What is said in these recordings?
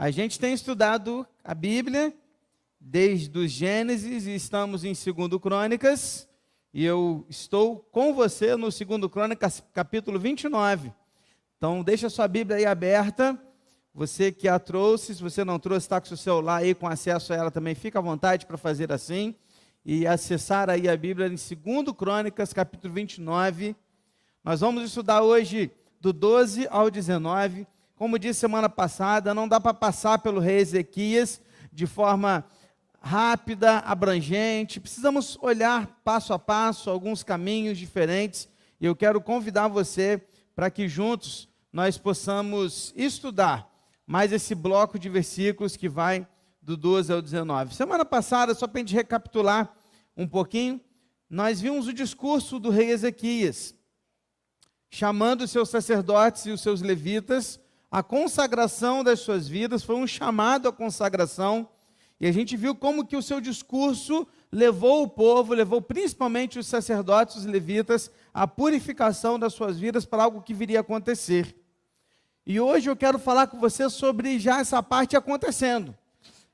A gente tem estudado a Bíblia desde o Gênesis e estamos em 2 Crônicas, e eu estou com você no 2 Crônicas, capítulo 29. Então, deixa a sua Bíblia aí aberta. Você que a trouxe, se você não trouxe, está com o seu celular aí com acesso a ela também, fica à vontade para fazer assim e acessar aí a Bíblia em 2 Crônicas, capítulo 29. Nós vamos estudar hoje do 12 ao 19. Como disse semana passada, não dá para passar pelo rei Ezequias de forma rápida, abrangente. Precisamos olhar passo a passo alguns caminhos diferentes. E eu quero convidar você para que juntos nós possamos estudar mais esse bloco de versículos que vai do 12 ao 19. Semana passada, só para a gente recapitular um pouquinho, nós vimos o discurso do rei Ezequias, chamando os seus sacerdotes e os seus levitas, a consagração das suas vidas, foi um chamado à consagração, e a gente viu como que o seu discurso levou o povo, levou principalmente os sacerdotes, os levitas, à purificação das suas vidas para algo que viria a acontecer. E hoje eu quero falar com você sobre já essa parte acontecendo,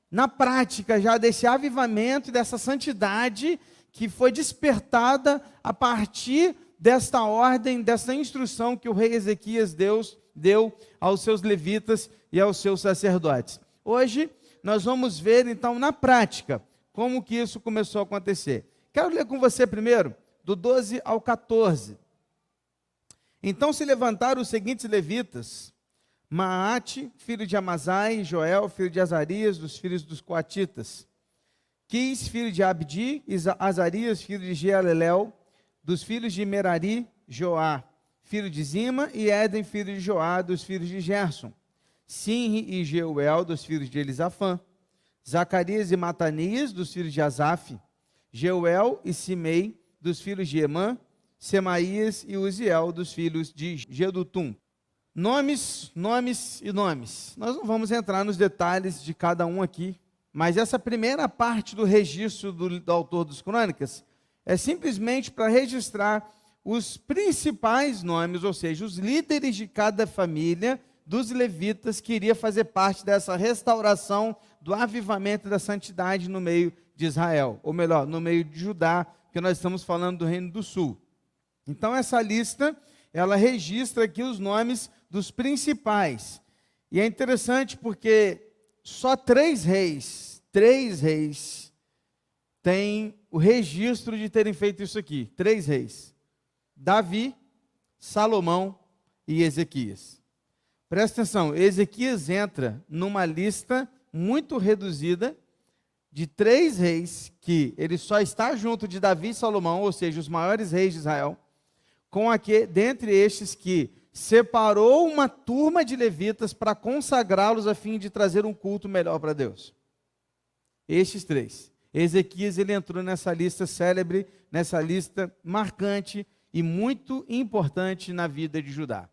na prática já desse avivamento e dessa santidade que foi despertada a partir desta ordem, dessa instrução que o rei Ezequias deu aos seus levitas e aos seus sacerdotes. Hoje nós vamos ver então na prática como que isso começou a acontecer. Quero ler com você primeiro do 12 ao 14. Então se levantaram os seguintes levitas: Maate, filho de Amazai, Joel, filho de Azarias, dos filhos dos coatitas, Quis, filho de Abdi, Azarias, filho de Jealelel, dos filhos de Merari, Joá, filho de Zima, e Éden, filho de Joá, dos filhos de Gerson, Sinri e Jeuel, dos filhos de Elisafã, Zacarias e Matanias, dos filhos de Asaf, Jeuel e Simei, dos filhos de Emã, Semaías e Uziel, dos filhos de Gedutum. Nomes e nomes. Nós não vamos entrar nos detalhes de cada um aqui, mas essa primeira parte do registro do autor dos Crônicas é simplesmente para registrar os principais nomes, ou seja, os líderes de cada família dos levitas que iria fazer parte dessa restauração do avivamento da santidade no meio de Israel, ou melhor, no meio de Judá, porque nós estamos falando do Reino do Sul. Então essa lista, ela registra aqui os nomes dos principais. E é interessante porque só três reis têm o registro de terem feito isso aqui. 3 reis: Davi, Salomão e Ezequias. Presta atenção, Ezequias entra numa lista muito reduzida de 3 reis, que ele só está junto de Davi e Salomão, ou seja, os maiores reis de Israel, dentre estes que separou uma turma de levitas para consagrá-los a fim de trazer um culto melhor para Deus. Estes 3. Ezequias, ele entrou nessa lista célebre, nessa lista marcante e muito importante na vida de Judá.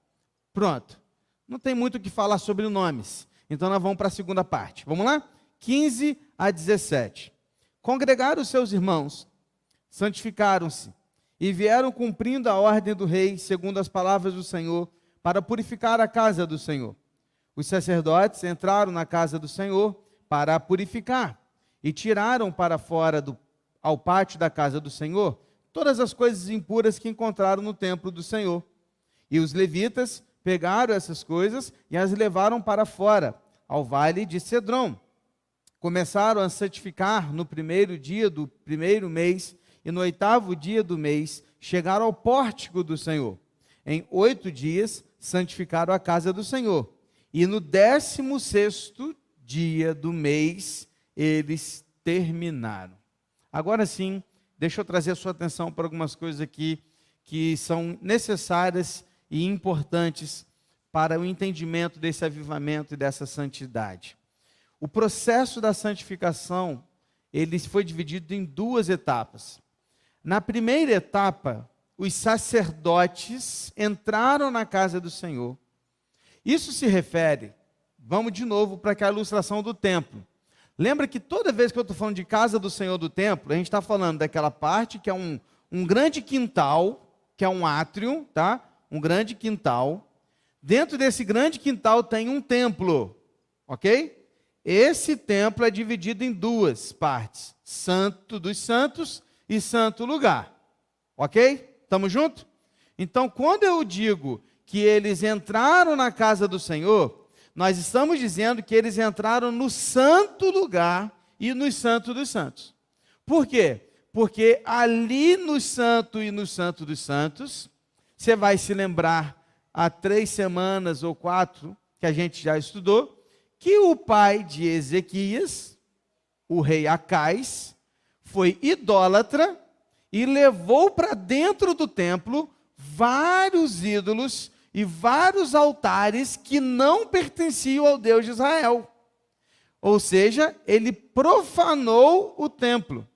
Pronto. Não tem muito o que falar sobre nomes. Então nós vamos para a segunda parte. Vamos lá? 15 a 17. Congregaram os seus irmãos, santificaram-se e vieram cumprindo a ordem do rei, segundo as palavras do Senhor, para purificar a casa do Senhor. Os sacerdotes entraram na casa do Senhor para a purificar e tiraram para fora ao pátio da casa do Senhor todas as coisas impuras que encontraram no templo do Senhor. E os levitas pegaram essas coisas e as levaram para fora, ao vale de Cedrom. Começaram a santificar no primeiro dia do primeiro mês, e no 8º dia do mês chegaram ao pórtico do Senhor. Em 8 dias santificaram a casa do Senhor. E no 16º dia do mês eles terminaram. Agora sim, deixa eu trazer a sua atenção para algumas coisas aqui que são necessárias e importantes para o entendimento desse avivamento e dessa santidade. O processo da santificação, ele foi dividido em 2 etapas. Na primeira etapa, os sacerdotes entraram na casa do Senhor. Isso se refere, vamos de novo para aquela ilustração do templo. Lembra que toda vez que eu estou falando de casa do Senhor do templo, a gente está falando daquela parte que é um grande quintal, que é um átrio, tá? Um grande quintal. Dentro desse grande quintal tem um templo, ok? esse templo é dividido em duas partes: Santo dos Santos e Santo Lugar. Ok? Estamos juntos? Então, quando eu digo que eles entraram na casa do Senhor, nós estamos dizendo que eles entraram no Santo Lugar e no Santo dos Santos. Por quê? Porque ali no Santo e no Santo dos Santos, você vai se lembrar, há 3 semanas ou 4, que a gente já estudou, que o pai de Ezequias, o rei Acais, foi idólatra e levou para dentro do templo vários ídolos e vários altares que não pertenciam ao Deus de Israel. Ou seja, ele profanou o templo.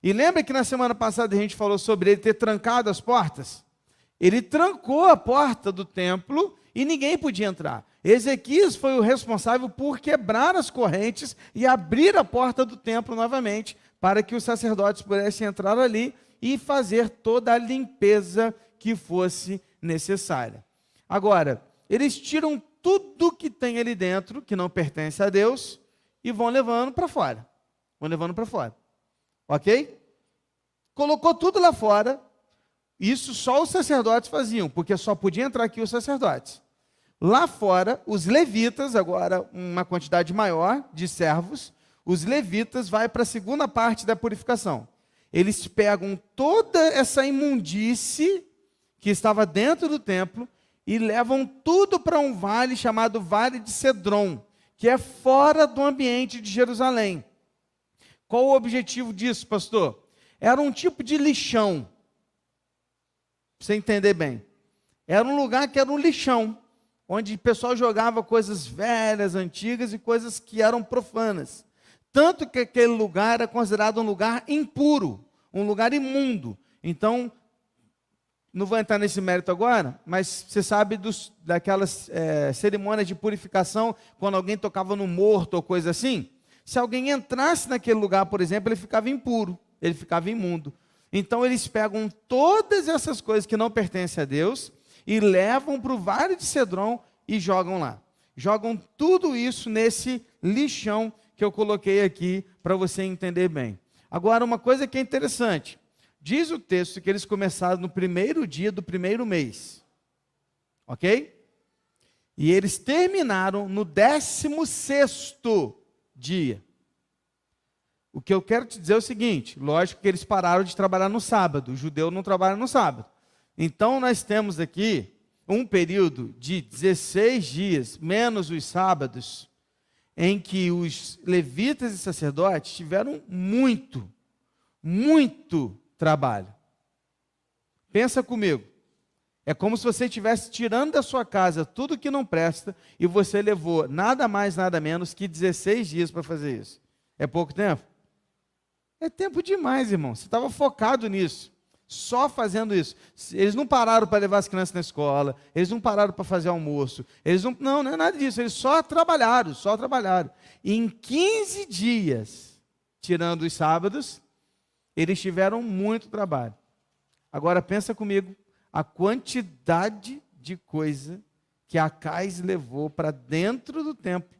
E lembra que na semana passada a gente falou sobre ele ter trancado as portas? Ele trancou a porta do templo e ninguém podia entrar. Ezequias foi o responsável por quebrar as correntes e abrir a porta do templo novamente, para que os sacerdotes pudessem entrar ali e fazer toda a limpeza que fosse necessária. Agora, eles tiram tudo que tem ali dentro, que não pertence a Deus, e vão levando para fora. Vão levando para fora. Ok? Colocou tudo lá fora. Isso só os sacerdotes faziam, porque só podia entrar aqui os sacerdotes. Lá fora, os levitas, agora uma quantidade maior de servos, os levitas vai para a segunda parte da purificação. Eles pegam toda essa imundície que estava dentro do templo e levam tudo para um vale chamado Vale de Cedron, que é fora do ambiente de Jerusalém. Qual o objetivo disso, pastor? Era um tipo de lixão. Para você entender bem. Era um lugar que era um lixão, onde o pessoal jogava coisas velhas, antigas e coisas que eram profanas. Tanto que aquele lugar era considerado um lugar impuro, um lugar imundo. Então, não vou entrar nesse mérito agora, mas você sabe daquelas cerimônias de purificação, quando alguém tocava no morto ou coisa assim? Se alguém entrasse naquele lugar, por exemplo, ele ficava impuro, ele ficava imundo. Então, eles pegam todas essas coisas que não pertencem a Deus e levam para o Vale de Cedron e jogam lá. Jogam tudo isso nesse lixão que eu coloquei aqui para você entender bem. Agora, uma coisa que é interessante. Diz o texto que eles começaram no primeiro dia do primeiro mês. Ok? E eles terminaram no 16º dia. O que eu quero te dizer é o seguinte, lógico que eles pararam de trabalhar no sábado, o judeu não trabalha no sábado. Então, nós temos aqui um período de 16 dias, menos os sábados, em que os levitas e sacerdotes tiveram muito trabalho. Pensa comigo. É como se você estivesse tirando da sua casa tudo que não presta e você levou nada mais, nada menos que 16 dias para fazer isso. É pouco tempo? É tempo demais, irmão. Você estava focado nisso. Só fazendo isso. Eles não pararam para levar as crianças na escola, eles não pararam para fazer almoço, não é nada disso, eles só trabalharam. E em 15 dias, tirando os sábados, eles tiveram muito trabalho. Agora pensa comigo, a quantidade de coisa que Acais levou para dentro do templo,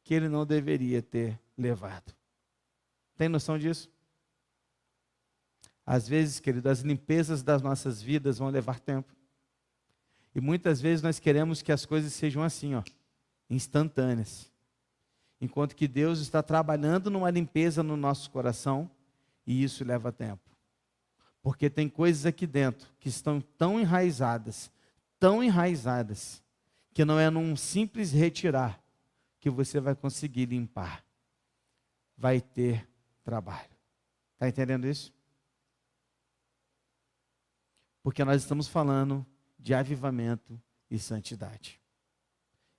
que ele não deveria ter levado. Tem noção disso? Às vezes, querido, as limpezas das nossas vidas vão levar tempo. E muitas vezes nós queremos que as coisas sejam assim, instantâneas. Enquanto que Deus está trabalhando numa limpeza no nosso coração, e isso leva tempo. Porque tem coisas aqui dentro que estão tão enraizadas, que não é num simples retirar que você vai conseguir limpar. Vai ter trabalho. Está entendendo isso? Porque nós estamos falando de avivamento e santidade.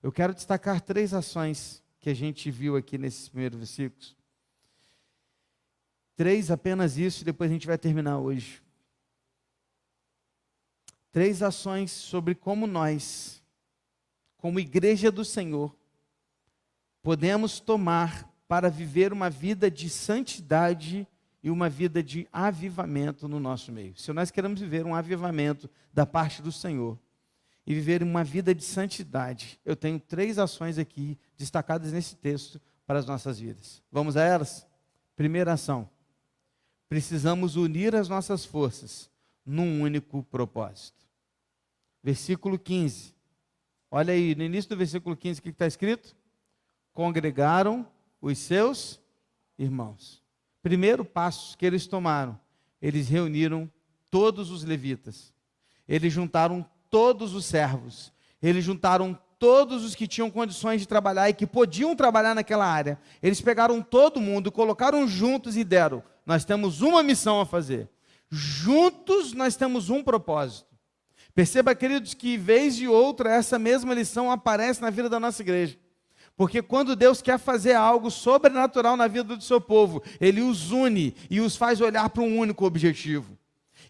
Eu quero destacar 3 ações que a gente viu aqui nesses primeiros versículos. 3, apenas isso, e depois a gente vai terminar hoje. 3 ações sobre como nós, como igreja do Senhor, podemos tomar para viver uma vida de santidade e uma vida de avivamento no nosso meio. Se nós queremos viver um avivamento da parte do Senhor e viver uma vida de santidade, eu tenho 3 ações aqui destacadas nesse texto para as nossas vidas. Vamos a elas? Primeira ação. Precisamos unir as nossas forças num único propósito. Versículo 15. Olha aí, no início do versículo 15, o que está escrito? Congregaram os seus irmãos. Primeiro passo que eles tomaram, eles reuniram todos os levitas. Eles juntaram todos os servos. Eles juntaram todos os que tinham condições de trabalhar e que podiam trabalhar naquela área. Eles pegaram todo mundo, colocaram juntos e deram: nós temos uma missão a fazer. Juntos nós temos um propósito. Perceba, queridos, que vez de outra essa mesma lição aparece na vida da nossa igreja. Porque quando Deus quer fazer algo sobrenatural na vida do seu povo, Ele os une e os faz olhar para um único objetivo.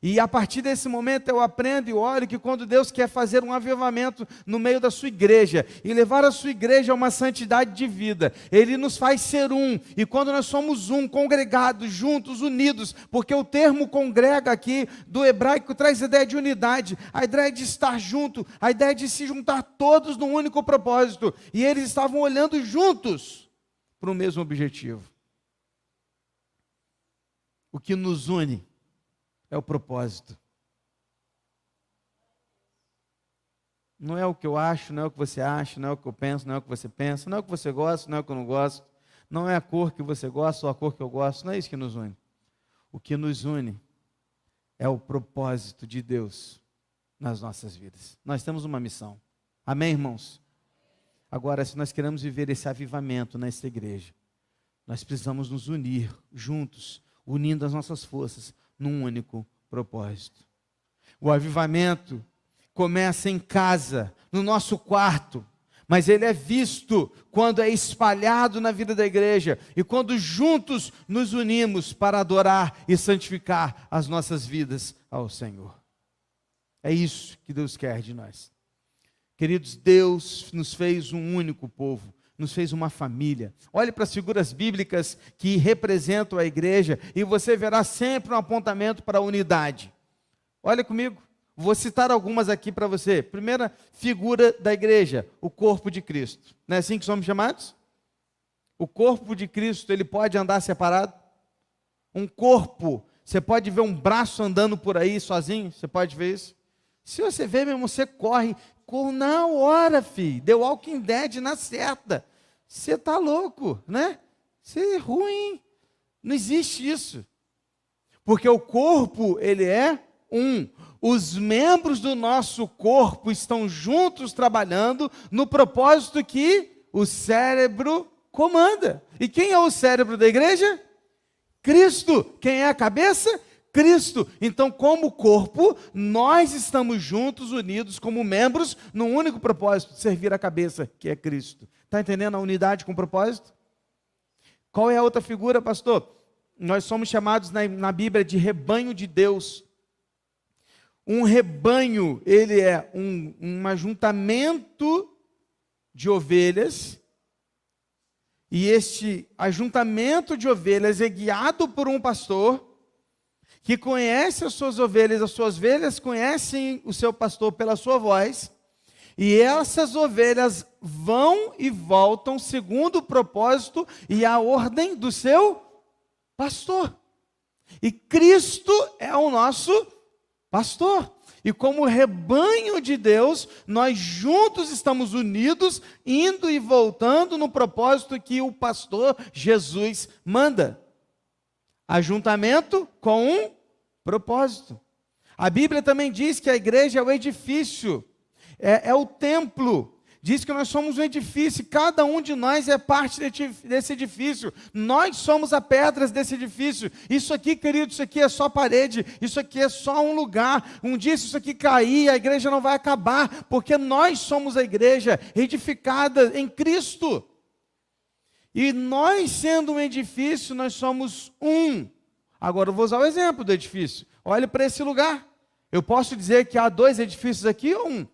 E a partir desse momento eu aprendo e olho que quando Deus quer fazer um avivamento no meio da sua igreja e levar a sua igreja a uma santidade de vida, Ele nos faz ser um. E quando nós somos um, congregados, juntos, unidos, porque o termo congrega aqui do hebraico traz a ideia de unidade, a ideia de estar junto, a ideia de se juntar todos num único propósito. E eles estavam olhando juntos para o mesmo objetivo. O que nos une é o propósito. Não é o que eu acho, não é o que você acha, não é o que eu penso, não é o que você pensa, não é o que você gosta, não é o que eu não gosto, não é a cor que você gosta ou a cor que eu gosto, não é isso que nos une. O que nos une é o propósito de Deus nas nossas vidas. Nós temos uma missão. Amém, irmãos? Agora, se nós queremos viver esse avivamento nessa igreja, nós precisamos nos unir juntos, unindo as nossas forças num único propósito. O avivamento começa em casa, no nosso quarto, mas ele é visto quando é espalhado na vida da igreja e quando juntos nos unimos para adorar e santificar as nossas vidas ao Senhor. É isso que Deus quer de nós. Queridos, Deus nos fez um único povo, nos fez uma família. Olhe para as figuras bíblicas que representam a igreja e você verá sempre um apontamento para a unidade. Olha comigo, vou citar algumas aqui para você. Primeira figura da igreja, o corpo de Cristo. Não é assim que somos chamados? O corpo de Cristo, ele pode andar separado? Um corpo, você pode ver um braço andando por aí sozinho? Você pode ver isso? Se você vê mesmo, você corre na hora, filho. The Walking Dead na certa. Você está louco, né? Você é ruim. Não existe isso. Porque o corpo, ele é um. Os membros do nosso corpo estão juntos trabalhando no propósito que o cérebro comanda. E quem é o cérebro da igreja? Cristo. Quem é a cabeça? Cristo. Então, como corpo, nós estamos juntos, unidos como membros, num único propósito, de servir a cabeça, que é Cristo. Está entendendo a unidade com propósito? Qual é a outra figura, pastor? Nós somos chamados na Bíblia de rebanho de Deus. Um rebanho, ele é um ajuntamento de ovelhas, e este ajuntamento de ovelhas é guiado por um pastor, que conhece as suas ovelhas conhecem o seu pastor pela sua voz, e essas ovelhas vão e voltam segundo o propósito e a ordem do seu pastor. E Cristo é o nosso pastor. E como rebanho de Deus, nós juntos estamos unidos, indo e voltando no propósito que o pastor Jesus manda. Ajuntamento com um propósito. A Bíblia também diz que a igreja é o edifício, é o templo. Diz que nós somos um edifício, cada um de nós é parte desse edifício. Nós somos as pedras desse edifício. Isso aqui, querido, isso aqui é só parede, isso aqui é só um lugar. Um dia, se isso aqui cair, a igreja não vai acabar, porque nós somos a igreja edificada em Cristo. E nós, sendo um edifício, nós somos um. Agora eu vou usar o exemplo do edifício. Olhe para esse lugar. Eu posso dizer que há 2 edifícios aqui ou um?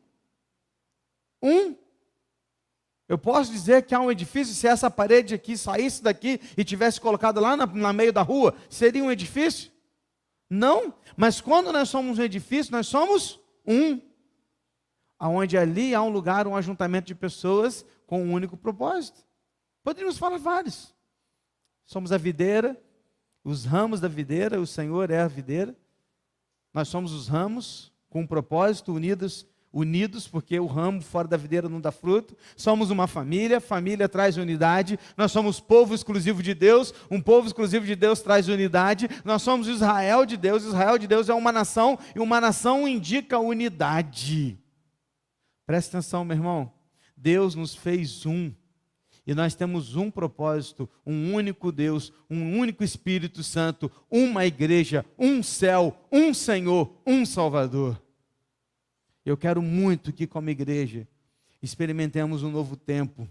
Um. Eu posso dizer que há um edifício, se essa parede aqui saísse daqui e tivesse colocado lá na meio da rua, seria um edifício? Não. Mas quando nós somos um edifício, nós somos um. Onde ali há um lugar, um ajuntamento de pessoas com um único propósito. Poderíamos falar vários. Somos a videira, os ramos da videira, o Senhor é a videira. Nós somos os ramos com um propósito, unidos, porque o ramo fora da videira não dá fruto. Somos uma família, família traz unidade. Nós somos povo exclusivo de Deus, um povo exclusivo de Deus traz unidade. Nós somos Israel de Deus é uma nação, e uma nação indica unidade. Presta atenção, meu irmão, Deus nos fez um, e nós temos um propósito, um único Deus, um único Espírito Santo, uma igreja, um céu, um Senhor, um Salvador. Eu quero muito que, como igreja, experimentemos um novo tempo,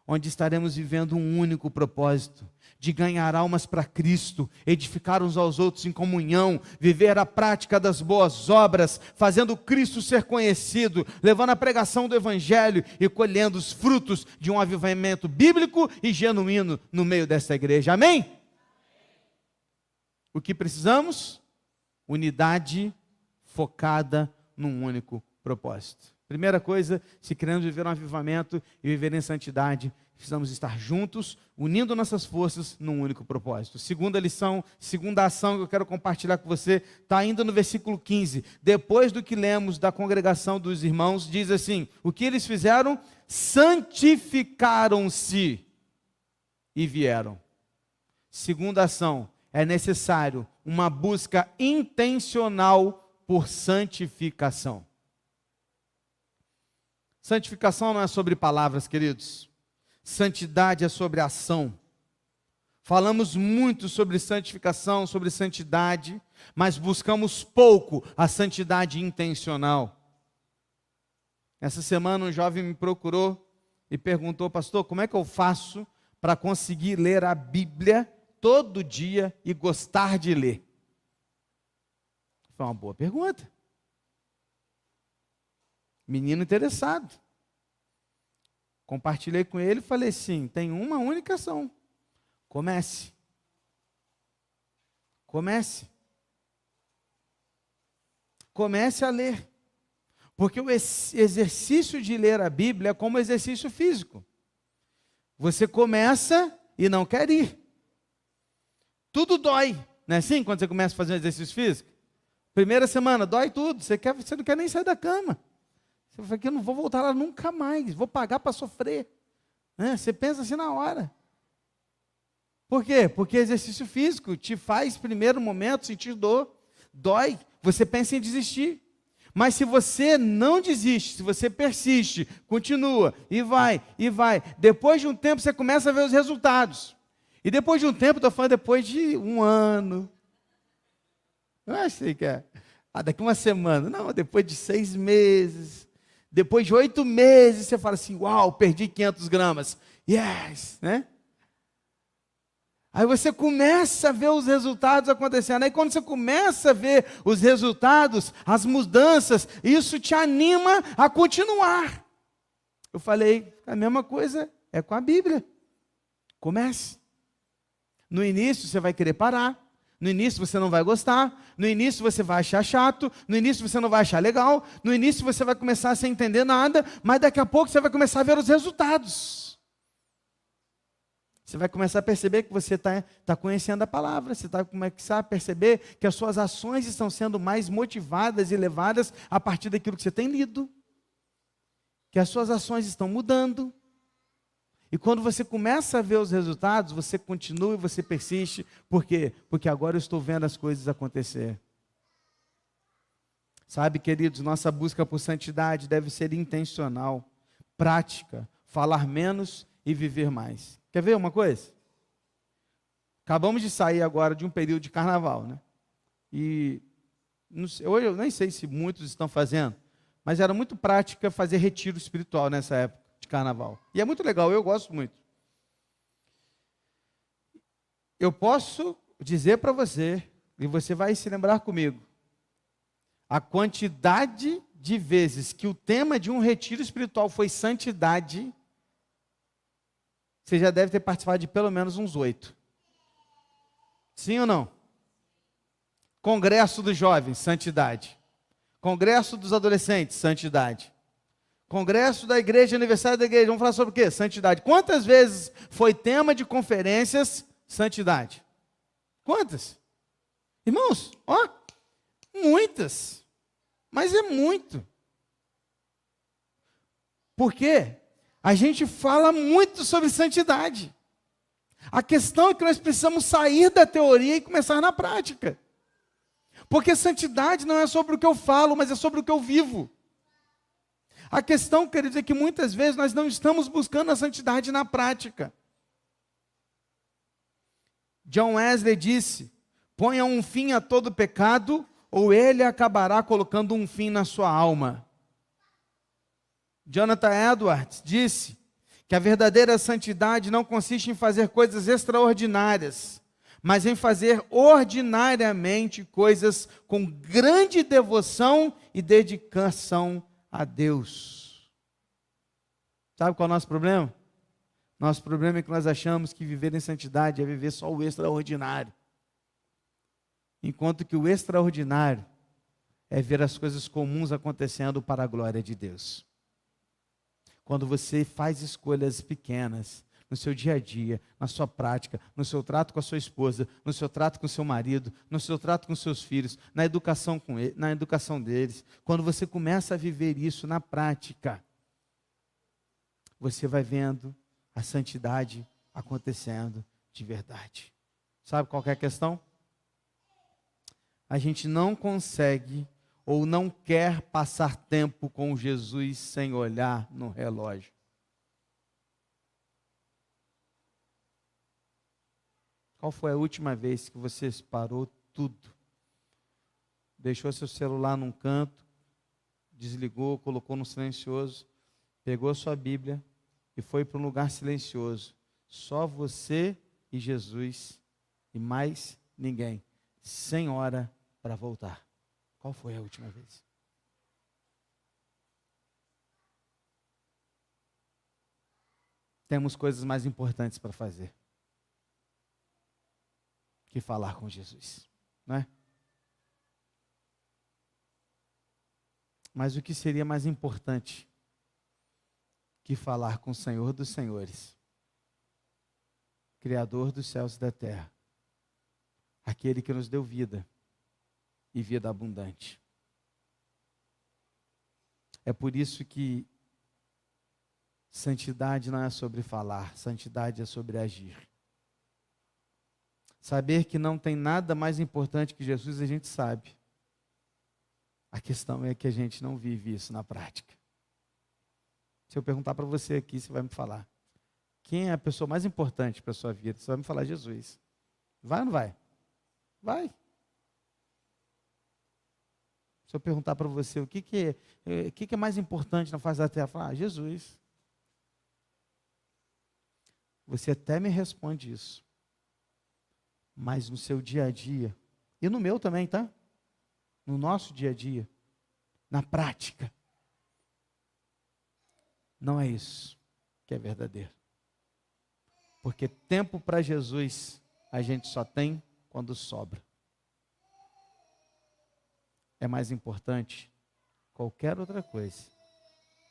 onde estaremos vivendo um único propósito, de ganhar almas para Cristo, edificar uns aos outros em comunhão, viver a prática das boas obras, fazendo Cristo ser conhecido, levando a pregação do Evangelho e colhendo os frutos de um avivamento bíblico e genuíno no meio dessa igreja. Amém? O que precisamos? Unidade focada num único propósito. Primeira coisa, se queremos viver um avivamento e viver em santidade, precisamos estar juntos, unindo nossas forças num único propósito. Segunda lição, segunda ação que eu quero compartilhar com você, está ainda no versículo 15. Depois do que lemos da congregação dos irmãos, diz assim: o que eles fizeram? Santificaram-se e vieram. Segunda ação, é necessário uma busca intencional por santificação. Santificação não é sobre palavras, queridos. Santidade é sobre ação. Falamos muito sobre santificação, sobre santidade, mas buscamos pouco a santidade intencional. Essa semana um jovem me procurou e perguntou: pastor, como é que eu faço para conseguir ler a Bíblia todo dia e gostar de ler? Foi uma boa pergunta. Menino interessado. Compartilhei com ele e falei assim: tem uma única ação. Comece. Comece. Comece a ler. Porque o exercício de ler a Bíblia é como exercício físico. Você começa e não quer ir. Tudo dói. Não é assim quando você começa a fazer um exercício físico? Primeira semana, dói tudo. Você não quer nem sair da cama. Você fala que eu não vou voltar lá nunca mais. Vou pagar para sofrer. Você pensa assim na hora. Por quê? Porque exercício físico te faz, primeiro momento, sentir dor. Dói. Você pensa em desistir. Mas se você não desiste, se você persiste, continua, e vai, depois de um tempo você começa a ver os resultados. E depois de um tempo, estou falando depois de um ano. Eu achei que é. Daqui uma semana. Não, depois de 6 meses. Depois de 8 meses, você fala assim: uau, perdi 500 gramas. Yes, né? Aí você começa a ver os resultados acontecendo. Aí quando você começa a ver os resultados, as mudanças, isso te anima a continuar. Eu falei, a mesma coisa é com a Bíblia. Comece. No início você vai querer parar. No início você não vai gostar. No início você vai achar chato. No início você não vai achar legal. No início você vai começar sem entender nada. Mas daqui a pouco você vai começar a ver os resultados. Você vai começar a perceber que você está conhecendo a palavra. Você vai começar a perceber que as suas ações estão sendo mais motivadas e levadas a partir daquilo que você tem lido. Que as suas ações estão mudando. E quando você começa a ver os resultados, você continua e você persiste. Por quê? Porque agora eu estou vendo as coisas acontecer. Sabe, queridos, nossa busca por santidade deve ser intencional, prática, falar menos e viver mais. Quer ver uma coisa? Acabamos de sair agora de um período de carnaval, né? E hoje eu nem sei se muitos estão fazendo, mas era muito prática fazer retiro espiritual nessa época de carnaval. E é muito legal, eu gosto muito. Eu posso dizer para você, e você vai se lembrar comigo, a quantidade de vezes que o tema de um retiro espiritual foi santidade, você já deve ter participado de pelo menos uns 8. Sim ou não? Congresso dos jovens, santidade. Congresso dos adolescentes, santidade. Congresso da igreja, aniversário da igreja, vamos falar sobre o quê? Santidade. Quantas vezes foi tema de conferências santidade? Quantas? Irmãos, ó, muitas. Mas é muito. Por quê? A gente fala muito sobre santidade. A questão é que nós precisamos sair da teoria e começar na prática. Porque santidade não é sobre o que eu falo, mas é sobre o que eu vivo. A questão, queridos, é que muitas vezes nós não estamos buscando a santidade na prática. John Wesley disse: ponha um fim a todo pecado, ou ele acabará colocando um fim na sua alma. Jonathan Edwards disse que a verdadeira santidade não consiste em fazer coisas extraordinárias, mas em fazer ordinariamente coisas com grande devoção e dedicação a Deus. Sabe qual é o nosso problema? Nosso problema é que nós achamos que viver em santidade é viver só o extraordinário. Enquanto que o extraordinário é ver as coisas comuns acontecendo para a glória de Deus. Quando você faz escolhas pequenas no seu dia a dia, na sua prática, no seu trato com a sua esposa, no seu trato com o seu marido, no seu trato com seus filhos, na educação na educação deles, quando você começa a viver isso na prática, você vai vendo a santidade acontecendo de verdade. Sabe qual que é a questão? A gente não consegue ou não quer passar tempo com Jesus sem olhar no relógio. Qual foi a última vez que você parou tudo? Deixou seu celular num canto, desligou, colocou no silencioso, pegou a sua Bíblia e foi para um lugar silencioso. Só você e Jesus e mais ninguém. Sem hora para voltar. Qual foi a última vez? Temos coisas mais importantes para fazer que falar com Jesus, não é? Mas o que seria mais importante que falar com o Senhor dos Senhores, Criador dos céus e da terra, aquele que nos deu vida e vida abundante. É por isso que santidade não é sobre falar, santidade é sobre agir. Saber que não tem nada mais importante que Jesus, a gente sabe. A questão é que a gente não vive isso na prática. Se eu perguntar para você aqui, você vai me falar: quem é a pessoa mais importante para a sua vida? Você vai me falar: Jesus. Vai ou não vai? Vai. Se eu perguntar para você o que é mais importante na face da terra, falar: Jesus. Você até me responde isso. Mas no seu dia a dia, e no meu também, tá? No nosso dia a dia, na prática, não é isso que é verdadeiro. Porque tempo para Jesus a gente só tem quando sobra. É mais importante qualquer outra coisa,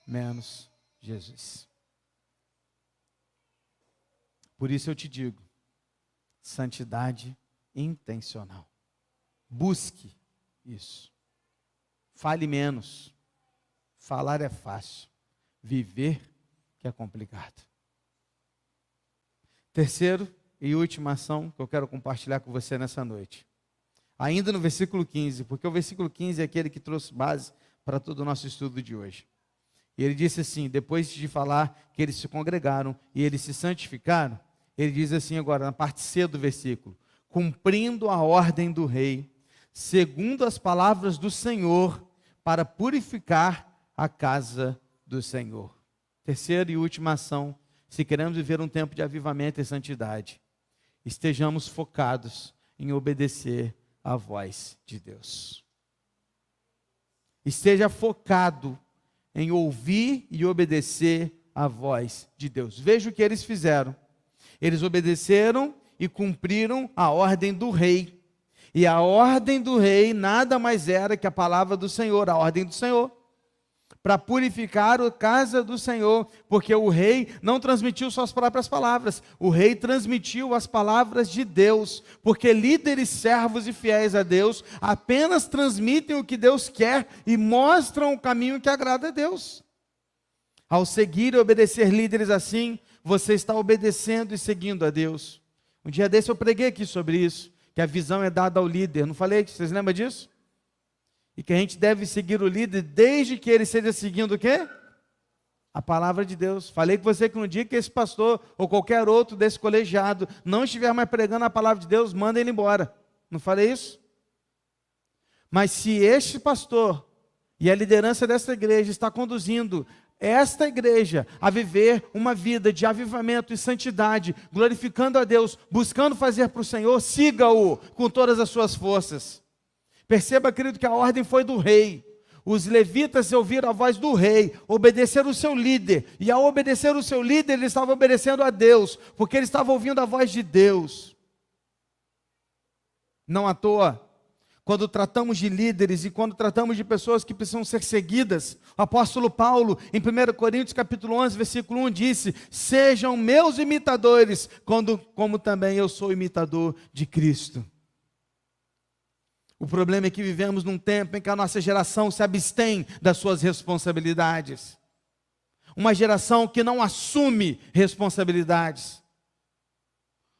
menos Jesus. Por isso eu te digo, santidade intencional. Busque isso. Fale menos. Falar é fácil. Viver que é complicado. Terceiro e última ação que eu quero compartilhar com você nessa noite. Ainda no versículo 15, porque o versículo 15 é aquele que trouxe base para todo o nosso estudo de hoje. E ele disse assim, depois de falar que eles se congregaram e eles se santificaram, ele diz assim agora, na parte C do versículo: cumprindo a ordem do rei, segundo as palavras do Senhor, para purificar a casa do Senhor. Terceira e última ação, se queremos viver um tempo de avivamento e santidade, estejamos focados em obedecer à voz de Deus. Esteja focado em ouvir e obedecer à voz de Deus. Veja o que eles fizeram. Eles obedeceram e cumpriram a ordem do rei. E a ordem do rei nada mais era que a palavra do Senhor, a ordem do Senhor. para purificar a casa do Senhor, porque o rei não transmitiu suas próprias palavras, o rei transmitiu as palavras de Deus, porque líderes, servos e fiéis a Deus apenas transmitem o que Deus quer e mostram o caminho que agrada a Deus. Ao seguir e obedecer líderes assim, você está obedecendo e seguindo a Deus. Um dia desse eu preguei aqui sobre isso, que a visão é dada ao líder, não falei? Vocês lembram disso? E que a gente deve seguir o líder desde que ele esteja seguindo o quê? A palavra de Deus. Falei com você que no dia que esse pastor ou qualquer outro desse colegiado não estiver mais pregando a palavra de Deus, manda ele embora. Não falei isso? Mas se este pastor e a liderança desta igreja está conduzindo esta igreja a viver uma vida de avivamento e santidade, glorificando a Deus, buscando fazer para o Senhor, siga-o com todas as suas forças. Perceba, querido, que a ordem foi do rei. Os levitas ouviram a voz do rei, obedeceram o seu líder. E ao obedecer o seu líder, ele estava obedecendo a Deus, porque ele estava ouvindo a voz de Deus. Não à toa, quando tratamos de líderes e quando tratamos de pessoas que precisam ser seguidas, o apóstolo Paulo, em 1 Coríntios capítulo 11, versículo 1, disse: sejam meus imitadores, como também eu sou imitador de Cristo. O problema é que vivemos num tempo em que a nossa geração se abstém das suas responsabilidades. Uma geração que não assume responsabilidades.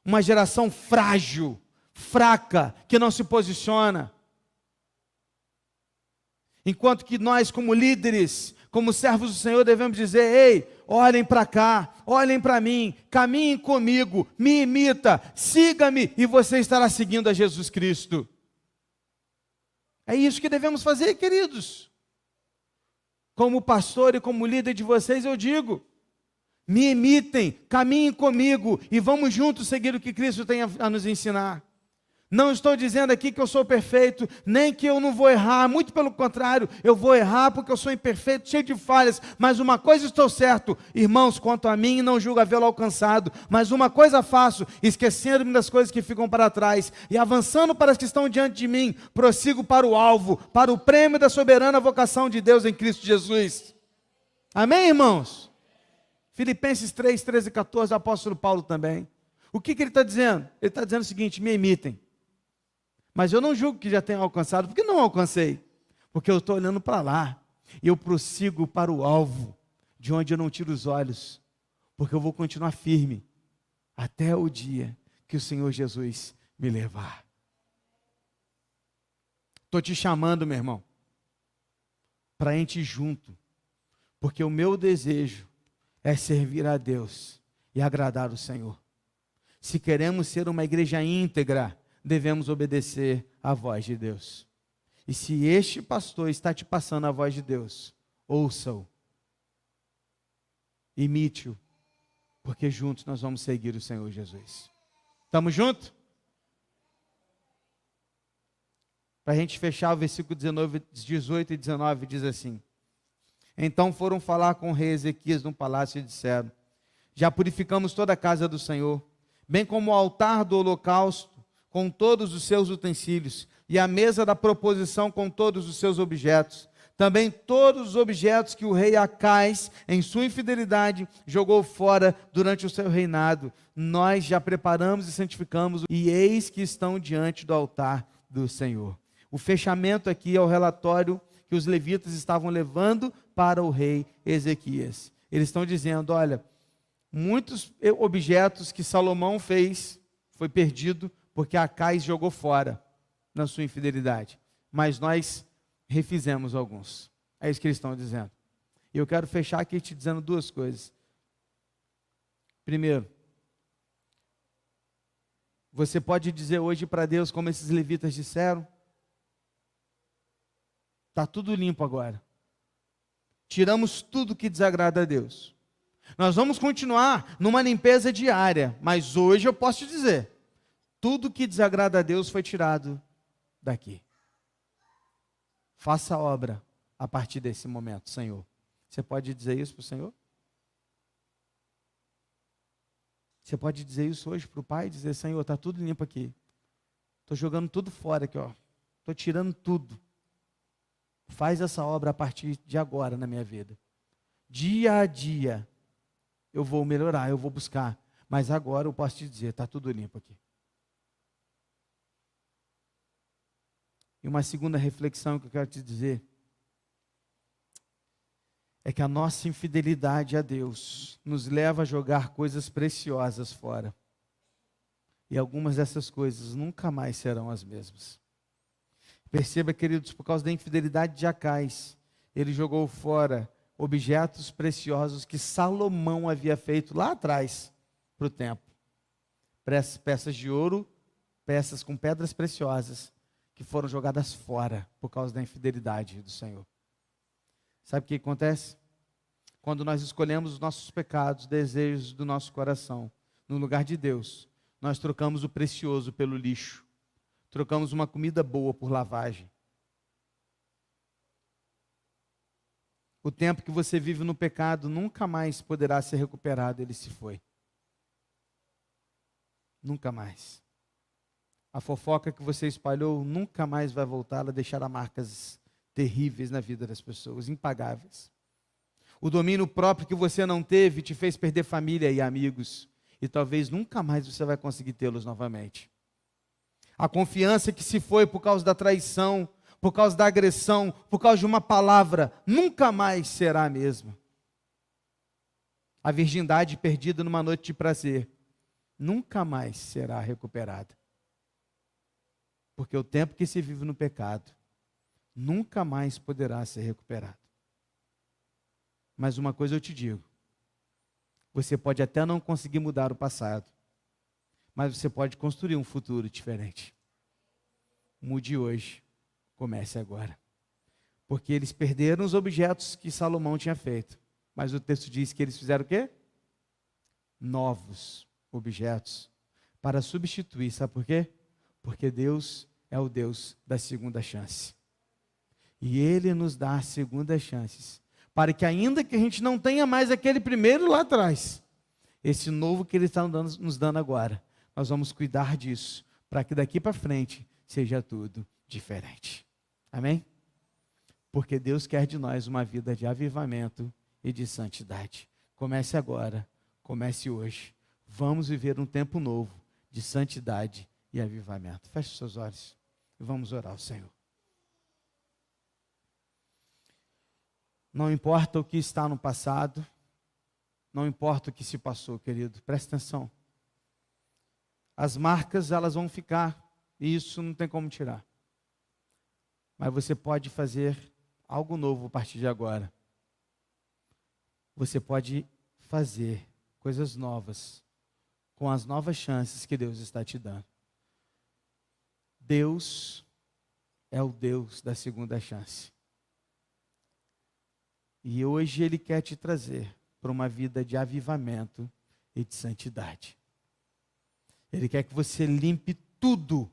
Uma geração frágil, fraca, que não se posiciona. Enquanto que nós, como líderes, como servos do Senhor, devemos dizer: ei, olhem para cá, olhem para mim, caminhem comigo, me imita, siga-me, e você estará seguindo a Jesus Cristo. É isso que devemos fazer, queridos. Como pastor e como líder de vocês, eu digo: me imitem, caminhem comigo e vamos juntos seguir o que Cristo tem a nos ensinar. Não estou dizendo aqui que eu sou perfeito, nem que eu não vou errar, muito pelo contrário, eu vou errar porque eu sou imperfeito, cheio de falhas, mas uma coisa estou certo, irmãos, quanto a mim, não julgo havê-lo alcançado, mas uma coisa faço, esquecendo-me das coisas que ficam para trás, e avançando para as que estão diante de mim, prossigo para o alvo, para o prêmio da soberana vocação de Deus em Cristo Jesus. Amém, irmãos? Filipenses 3, 13 e 14, o apóstolo Paulo também. O que ele está dizendo? Ele está dizendo o seguinte: me imitem. Mas eu não julgo que já tenha alcançado, porque não alcancei. Porque eu estou olhando para lá, e eu prossigo para o alvo, de onde eu não tiro os olhos, porque eu vou continuar firme, até o dia que o Senhor Jesus me levar. Estou te chamando, meu irmão, para a gente ir junto, porque o meu desejo é servir a Deus e agradar o Senhor. Se queremos ser uma igreja íntegra, devemos obedecer à voz de Deus. E se este pastor está te passando a voz de Deus, ouça-o, imite-o, porque juntos nós vamos seguir o Senhor Jesus. Estamos juntos? Para a gente fechar, o versículo 18 e 19 diz assim: então foram falar com o rei Ezequias no palácio e disseram: já purificamos toda a casa do Senhor, bem como o altar do holocausto, com todos os seus utensílios, e a mesa da proposição com todos os seus objetos. Também todos os objetos que o rei Acais, em sua infidelidade, jogou fora durante o seu reinado, nós já preparamos e santificamos, e eis que estão diante do altar do Senhor. O fechamento aqui é o relatório que os levitas estavam levando para o rei Ezequias. Eles estão dizendo: olha, muitos objetos que Salomão fez, foi perdido, porque Acais jogou fora na sua infidelidade. Mas nós refizemos alguns. É isso que eles estão dizendo. E eu quero fechar aqui te dizendo duas coisas. Primeiro, você pode dizer hoje para Deus, como esses levitas disseram: está tudo limpo agora. Tiramos tudo que desagrada a Deus. Nós vamos continuar numa limpeza diária, mas hoje eu posso te dizer: tudo que desagrada a Deus foi tirado daqui. Faça a obra a partir desse momento, Senhor. Você pode dizer isso para o Senhor? Você pode dizer isso hoje para o Pai? Dizer: Senhor, está tudo limpo aqui. Estou jogando tudo fora aqui, ó. Estou tirando tudo. Faz essa obra a partir de agora na minha vida. Dia a dia, eu vou melhorar, eu vou buscar. Mas agora eu posso te dizer, está tudo limpo aqui. E uma segunda reflexão que eu quero te dizer é que a nossa infidelidade a Deus nos leva a jogar coisas preciosas fora. E algumas dessas coisas nunca mais serão as mesmas. Perceba, queridos, por causa da infidelidade de Acais, ele jogou fora objetos preciosos que Salomão havia feito lá atrás para o templo. Peças de ouro, peças com pedras preciosas, que foram jogadas fora por causa da infidelidade do Senhor. Sabe o que acontece? Quando nós escolhemos os nossos pecados, desejos do nosso coração, no lugar de Deus, nós trocamos o precioso pelo lixo. Trocamos uma comida boa por lavagem. O tempo que você vive no pecado nunca mais poderá ser recuperado, ele se foi. Nunca mais. A fofoca que você espalhou nunca mais vai voltar, ela deixará marcas terríveis na vida das pessoas, impagáveis. O domínio próprio que você não teve te fez perder família e amigos, e talvez nunca mais você vai conseguir tê-los novamente. A confiança que se foi por causa da traição, por causa da agressão, por causa de uma palavra, nunca mais será a mesma. A virgindade perdida numa noite de prazer, nunca mais será recuperada. Porque o tempo que se vive no pecado, nunca mais poderá ser recuperado. Mas uma coisa eu te digo, você pode até não conseguir mudar o passado, mas você pode construir um futuro diferente. Mude hoje, comece agora. Porque eles perderam os objetos que Salomão tinha feito, mas o texto diz que eles fizeram o quê? Novos objetos, para substituir, sabe por quê? Porque Deus é o Deus da segunda chance. E Ele nos dá segundas chances, para que ainda que a gente não tenha mais aquele primeiro lá atrás, esse novo que Ele está nos dando agora, nós vamos cuidar disso, para que daqui para frente seja tudo diferente. Amém? Porque Deus quer de nós uma vida de avivamento e de santidade. Comece agora, comece hoje. Vamos viver um tempo novo de santidade e avivamento. Feche seus olhos e vamos orar ao Senhor. Não importa o que está no passado, não importa o que se passou, querido, presta atenção. As marcas, elas vão ficar, e isso não tem como tirar. Mas você pode fazer algo novo a partir de agora. Você pode fazer coisas novas, com as novas chances que Deus está te dando. Deus é o Deus da segunda chance. E hoje Ele quer te trazer para uma vida de avivamento e de santidade. Ele quer que você limpe tudo,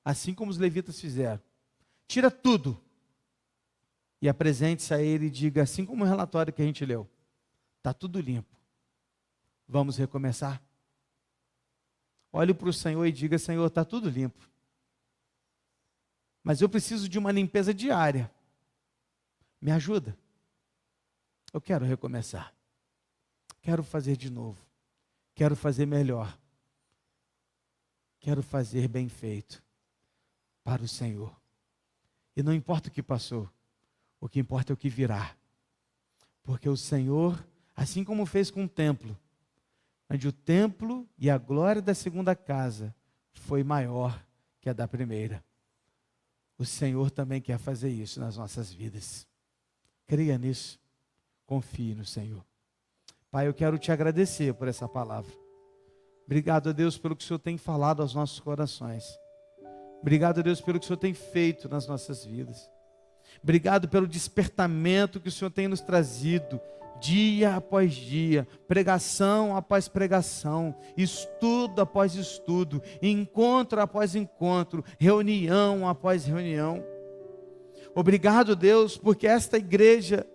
assim como os levitas fizeram. Tira tudo e apresente-se a Ele e diga, assim como o relatório que a gente leu, está tudo limpo. Vamos recomeçar? Olhe para o Senhor e diga, Senhor, está tudo limpo. Mas eu preciso de uma limpeza diária. Me ajuda. Eu quero recomeçar. Quero fazer de novo. Quero fazer melhor. Quero fazer bem feito para o Senhor. E não importa o que passou, o que importa é o que virá. Porque o Senhor, assim como fez com o templo, onde o templo e a glória da segunda casa foi maior que a da primeira, o Senhor também quer fazer isso nas nossas vidas. Creia nisso. Confie no Senhor. Pai, eu quero te agradecer por essa palavra. Obrigado a Deus pelo que o Senhor tem falado aos nossos corações. Obrigado a Deus pelo que o Senhor tem feito nas nossas vidas. Obrigado pelo despertamento que o Senhor tem nos trazido, dia após dia, pregação após pregação, estudo após estudo, encontro após encontro, reunião após reunião. Obrigado, Deus, porque esta igreja,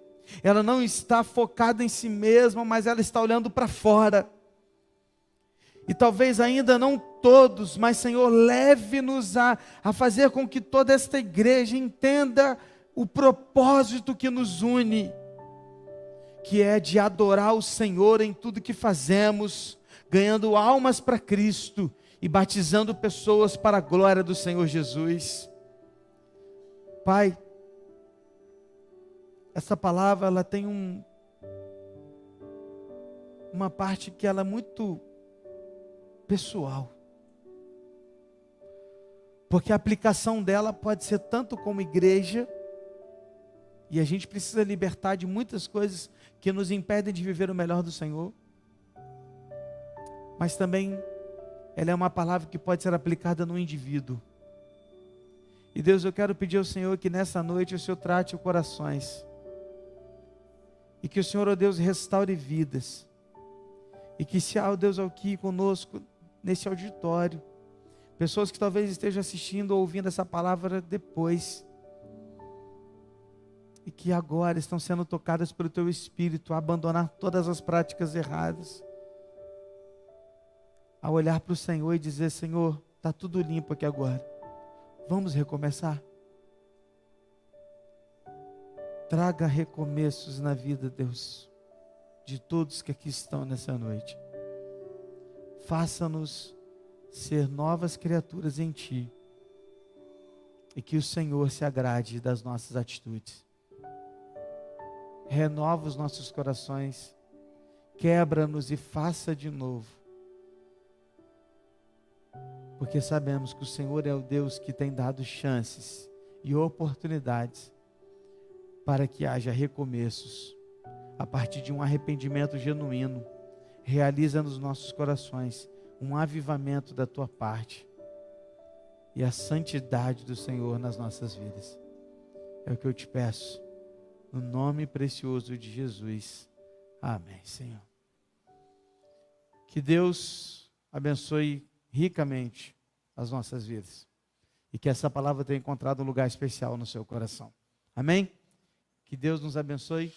ela não está focada em si mesma, mas ela está olhando para fora. E talvez ainda não todos, mas Senhor, leve-nos a fazer com que toda esta igreja entenda o propósito que nos une, que é de adorar o Senhor em tudo que fazemos, ganhando almas para Cristo e batizando pessoas para a glória do Senhor Jesus. Pai, essa palavra ela tem uma parte que ela é muito pessoal, porque a aplicação dela pode ser tanto como igreja, e a gente precisa libertar de muitas coisas que nos impedem de viver o melhor do Senhor, mas também ela é uma palavra que pode ser aplicada no indivíduo. E Deus, eu quero pedir ao Senhor que nessa noite o Senhor trate os corações, e que o Senhor, ó Deus, restaure vidas, e que se há, ó Deus, aqui conosco, nesse auditório, pessoas que talvez estejam assistindo ou ouvindo essa palavra depois, e que agora estão sendo tocadas pelo Teu Espírito a abandonar todas as práticas erradas, a olhar para o Senhor e dizer: Senhor, está tudo limpo aqui agora, vamos recomeçar. Traga recomeços na vida, Deus, de todos que aqui estão nessa noite. Faça-nos ser novas criaturas em Ti, e que o Senhor se agrade das nossas atitudes. Renova os nossos corações, quebra-nos e faça de novo, porque sabemos que o Senhor é o Deus que tem dado chances e oportunidades para que haja recomeços a partir de um arrependimento genuíno. Realiza nos nossos corações um avivamento da Tua parte e a santidade do Senhor nas nossas vidas. É o que eu te peço, no nome precioso de Jesus. Amém, Senhor. Que Deus abençoe ricamente as nossas vidas, e que essa palavra tenha encontrado um lugar especial no seu coração. Amém? Que Deus nos abençoe.